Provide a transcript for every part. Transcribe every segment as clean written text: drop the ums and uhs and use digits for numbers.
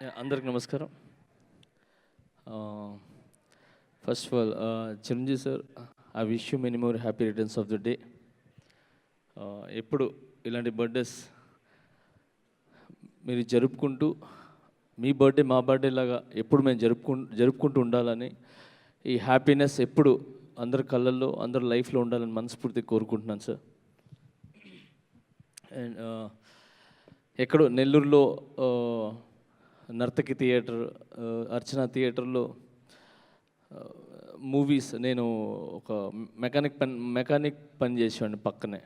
అందరికి నమస్కారం. First of all Chiranjeevi sir, I wish you many more happy returns of the day. ఎప్పుడు ఇలాంటి birthdays మీరు జరుపుకుంటూ, మీ బర్త్డే మా బర్త్డే లాగా ఎప్పుడు మేము జరుపుకుంటూ ఉండాలని, ఈ హ్యాపీనెస్ ఎప్పుడు అందరి కళ్ళల్లో అందరి లైఫ్లో ఉండాలని మనస్ఫూర్తిగా కోరుకుంటున్నాను సార్. అండ్ ఎక్కడో నెల్లూరులో నర్తకి థియేటర్, అర్చన థియేటర్లో మూవీస్, నేను ఒక మెకానిక్ పని చేసేవాడిని. పక్కనే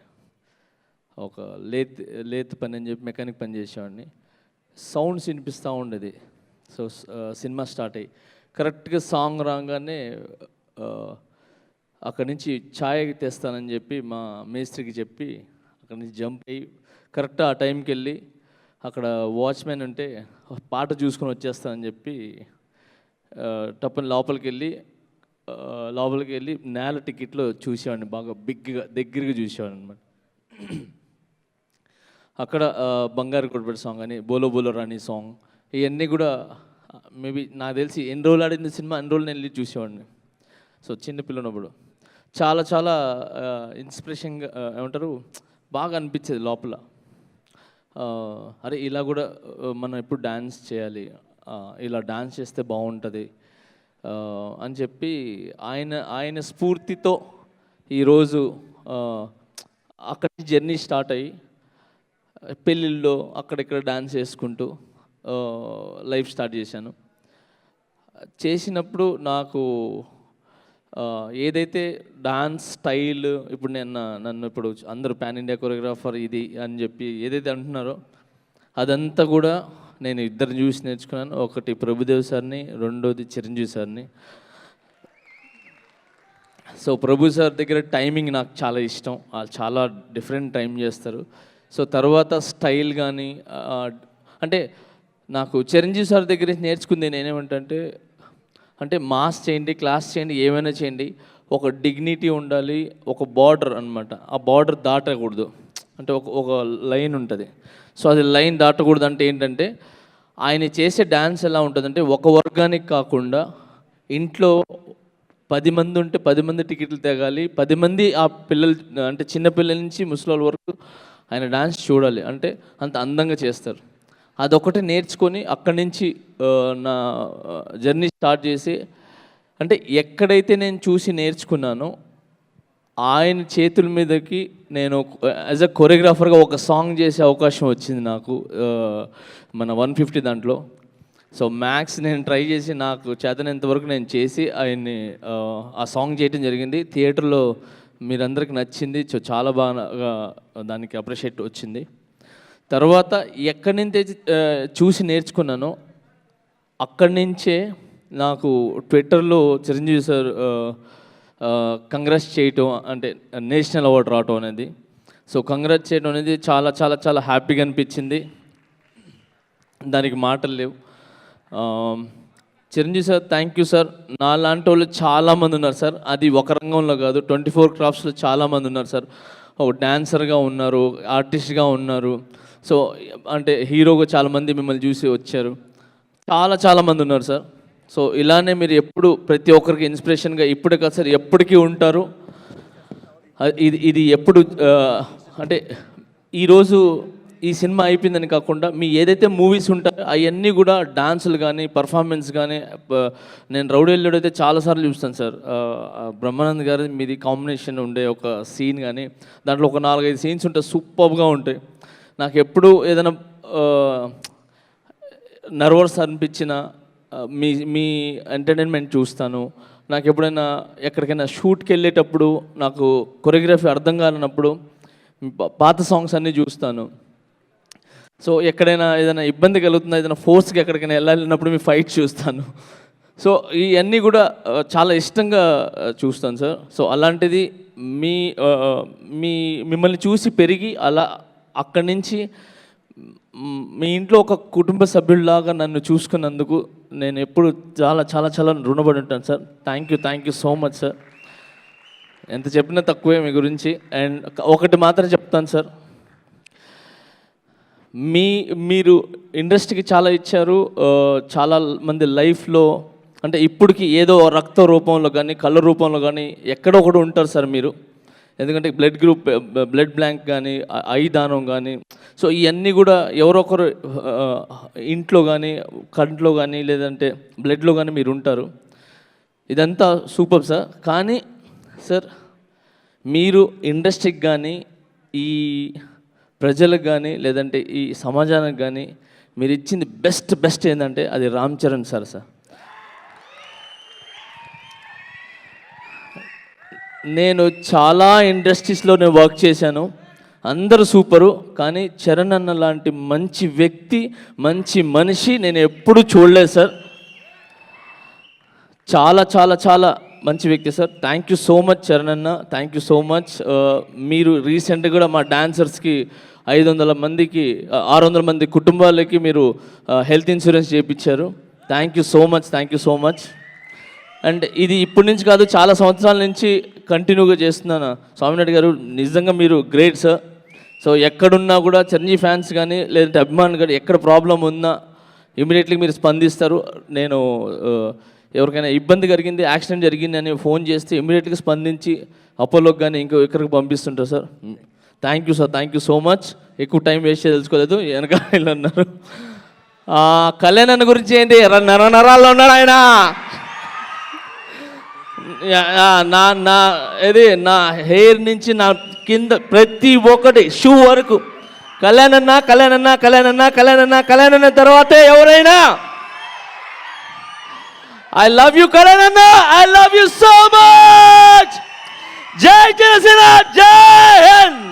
ఒక లేత్ పని అని చెప్పి మెకానిక్ పని చేసేవాడిని. సౌండ్స్ వినిపిస్తూ ఉండేది. సో సినిమా స్టార్ట్ అయ్యి కరెక్ట్గా సాంగ్ రాగానే అక్కడి నుంచి ఛాయ్ తెస్తానని చెప్పి మా మేస్త్రికి చెప్పి అక్కడి నుంచి జంప్ అయ్యి కరెక్ట్ ఆ టైంకి వెళ్ళి అక్కడ వాచ్మెన్ ఉంటే పాట చూసుకొని వచ్చేస్తానని చెప్పి టప్పని లోపలికి వెళ్ళి నేల టికెట్లో చూసేవాడిని. బాగా దగ్గరగా చూసేవాడిని అనమాట. అక్కడ బంగారు కొడబడి సాంగ్ అని, బోలో బోలో రాణి సాంగ్, ఇవన్నీ కూడా మేబీ నాకు తెలిసి ఎన్ని రోజులు ఆడింది సినిమా, అన్ని రోజులు నేను వెళ్ళి చూసేవాడిని. సో చిన్నపిల్లనప్పుడు చాలా చాలా ఇన్స్పిరేషన్గా ఏమంటారు, బాగా అనిపించేది లోపల. అరే ఇలా కూడా మనం ఎప్పుడు డ్యాన్స్ చేయాలి, ఇలా డ్యాన్స్ చేస్తే బాగుంటుంది అని చెప్పి ఆయన స్ఫూర్తితో ఈరోజు అక్కడి జర్నీ స్టార్ట్ అయ్యి పెళ్ళిళ్ళలో అక్కడిక్కడ డ్యాన్స్ చేసుకుంటూ లైఫ్ స్టార్ట్ చేశాను. చేసినప్పుడు నాకు ఏదైతే డాన్స్ స్టైల్, ఇప్పుడు నన్ను ఇప్పుడు అందరూ పాన్ ఇండియా కొరియోగ్రాఫర్ ఇది అని చెప్పి ఏదైతే అంటున్నారో అదంతా కూడా నేను ఇద్దరిని చూసి నేర్చుకున్నాను. ఒకటి ప్రభుదేవ్ సార్ని, రెండోది చిరంజీవి సార్ని. సో ప్రభు సార్ దగ్గర టైమింగ్ నాకు చాలా ఇష్టం, చాలా డిఫరెంట్ టైం చేస్తారు. సో తర్వాత స్టైల్ కానీ అంటే నాకు చిరంజీవి సార్ దగ్గర నేర్చుకుంది నేనేమంటే, అంటే మాస్ చేయండి, క్లాస్ చేయండి, ఏమైనా చేయండి, ఒక డిగ్నిటీ ఉండాలి, ఒక బార్డర్ అనమాట. ఆ బార్డర్ దాటకూడదు, అంటే ఒక లైన్ ఉంటుంది. సో అది లైన్ దాటకూడదు అంటే ఏంటంటే, ఆయన చేసే డ్యాన్స్ ఎలా ఉంటుందంటే, ఒక వర్గానికి కాకుండా ఇంట్లో 10 మంది ఉంటే 10 మంది టికెట్లు తెగాలి, 10 మంది ఆ పిల్లలు, అంటే చిన్నపిల్లల నుంచి ముసలి వరకు ఆయన డ్యాన్స్ చూడాలి, అంటే అంత అందంగా చేస్తారు. అదొకటి నేర్చుకొని అక్కడి నుంచి నా జర్నీ స్టార్ట్ చేసి, అంటే ఎక్కడైతే నేను చూసి నేర్చుకున్నానో ఆయన చేతుల మీదకి నేను యాజ్ అ కొరియోగ్రాఫర్గా ఒక సాంగ్ చేసే అవకాశం వచ్చింది నాకు, మన 150 దాంట్లో. సో మ్యాక్స్ నేను ట్రై చేసి నాకు చేతనంతవరకు నేను చేసి ఆయన్ని ఆ సాంగ్ చేయడం జరిగింది. థియేటర్లో మీరందరికీ నచ్చింది. సో చాలా బాగా దానికి అప్రిషియేట్ వచ్చింది. తర్వాత ఎక్కడి నుంచి చూసి నేర్చుకున్నానో అక్కడి నుంచే నాకు ట్విట్టర్లో చిరంజీవి సార్ కంగ్రాట్స్ చేయటం, అంటే నేషనల్ అవార్డు రావటం అనేది, సో కంగ్రాట్స్ చేయడం అనేది చాలా చాలా చాలా హ్యాపీగా అనిపించింది. దానికి మాటలు లేవు. Chiranjeevi sir, thank you sir. నా లాంటి వాళ్ళు చాలామంది ఉన్నారు సార్, అది ఒక రంగంలో కాదు, 24 క్రాఫ్ట్స్లో చాలామంది ఉన్నారు సార్. ఒక డాన్సర్గా ఉన్నారు, ఆర్టిస్ట్గా ఉన్నారు, సో అంటే హీరోగా చాలామంది మిమ్మల్ని చూసి వచ్చారు, చాలామంది ఉన్నారు సార్. సో ఇలానే మీరు ఎప్పుడు ప్రతి ఒక్కరికి ఇన్స్పిరేషన్గా ఇప్పుడే కాదు సార్, ఎప్పటికీ ఉంటారు. ఇది ఎప్పుడు అంటే ఈరోజు ఈ సినిమా అయిపోయిందని కాకుండా మీ ఏదైతే మూవీస్ ఉంటాయో అవన్నీ కూడా డాన్సులు కానీ పర్ఫార్మెన్స్ కానీ, నేను రౌడీ ఎల్లుడు అయితే చాలాసార్లు చూస్తాను సార్. బ్రహ్మానంద్ గారి మీది కాంబినేషన్ ఉండే ఒక సీన్ కానీ, దాంట్లో ఒక 4-5 సీన్స్ ఉంటాయి, సూపర్గా ఉంటాయి. నాకు ఎప్పుడు ఏదైనా నర్వస్ అనిపించిన మీ ఎంటర్టైన్మెంట్ చూస్తాను. నాకు ఎప్పుడైనా ఎక్కడికైనా షూట్కి వెళ్ళేటప్పుడు నాకు కొరియోగ్రఫీ అర్థం కానప్పుడు పాత సాంగ్స్ అన్నీ చూస్తాను. సో ఎక్కడైనా ఏదైనా ఇబ్బంది కలుగుతుందా, ఏదైనా ఫోర్స్కి ఎక్కడికైనా వెళ్ళాలన్నప్పుడు మీ ఫైట్ చూస్తాను. సో ఇవన్నీ కూడా చాలా ఇష్టంగా చూస్తాను సార్. సో అలాంటిది మిమ్మల్ని చూసి పెరిగి అలా అక్కడి నుంచి మీ ఇంట్లో ఒక కుటుంబ సభ్యుల్లాగా నన్ను చూసుకున్నందుకు నేను ఎప్పుడు చాలా చాలా చాలా రుణపడి ఉంటాను sir. Thank you so much sir. ఎంత చెప్పినా తక్కువే మీ గురించి. అండ్ ఒకటి మాత్రం చెప్తాను సార్, మీరు ఇండస్ట్రీకి చాలా ఇచ్చారు. చాలా మంది లైఫ్లో అంటే ఇప్పటికి ఏదో రక్త రూపంలో కానీ కళ్ళ రూపంలో కానీ ఎక్కడో ఒకటి ఉంటారు సార్ మీరు. ఎందుకంటే బ్లడ్ బ్లాంక్ కానీ ఐ దానం కానీ, సో ఇవన్నీ కూడా ఎవరొకరు ఇంట్లో కానీ కంట్లో కానీ లేదంటే బ్లడ్లో కానీ మీరు ఉంటారు. ఇదంతా సూపర్ సార్. కానీ సార్ మీరు ఇండస్ట్రీకి కానీ ఈ ప్రజలకు కానీ లేదంటే ఈ సమాజానికి కానీ మీరు ఇచ్చింది బెస్ట్ ఏంటంటే అది రామ్ చరణ్ సార్. నేను చాలా ఇండస్ట్రీస్లో నేను వర్క్ చేశాను, అందరూ సూపరు. కానీ చరణ్ అన్న లాంటి మంచి వ్యక్తి, మంచి మనిషి నేను ఎప్పుడూ చూడలేదు సార్. చాలా చాలా చాలా మంచి వ్యక్తి sir. Thank you so much Charan అన్న, థ్యాంక్ యూ సో మచ్. మీరు రీసెంట్గా కూడా మా డాన్సర్స్కి 500 మందికి 600 మంది కుటుంబాలకి మీరు హెల్త్ ఇన్సూరెన్స్ చేయించారు. Thank you so much. And ఇది ఇప్పటి నుంచి కాదు, చాలా సంవత్సరాల నుంచి కంటిన్యూగా చేస్తున్నాను. స్వామినాయుడు గారు నిజంగా మీరు గ్రేట్ సార్. సో ఎక్కడున్నా కూడా చిరంజీవి ఫ్యాన్స్ కానీ లేదంటే అభిమానులు కానీ ఎక్కడ ప్రాబ్లం ఉన్నా ఇమీడియట్లీ మీరు స్పందిస్తారు. నేను ఎవరికైనా ఇబ్బంది కలిగింది, యాక్సిడెంట్ జరిగింది అని ఫోన్ చేస్తే ఇమీడియట్గా స్పందించి అపోలోకి కానీ ఇంకో ఎక్కడికి పంపిస్తుంటారు sir. Thank you sir, thank you so much. ఎక్కువ టైం వేస్ట్ తెలుసుకోలేదు, వెనక అన్నారు. కళ్యాణ్ అన్న గురించి ఏంటి, నరాల్లో ఉన్నాడు ఆయన. నా హెయిర్ నుంచి నా కింద ప్రతి ఒక్కటి షూ వరకు కళ్యాణ్ అన్న తర్వాతే ఎవరైనా. ఐ లవ్ యూ కళ్యాణ్ అన్న, I love you so much. జై జనసేన, జై హింద్.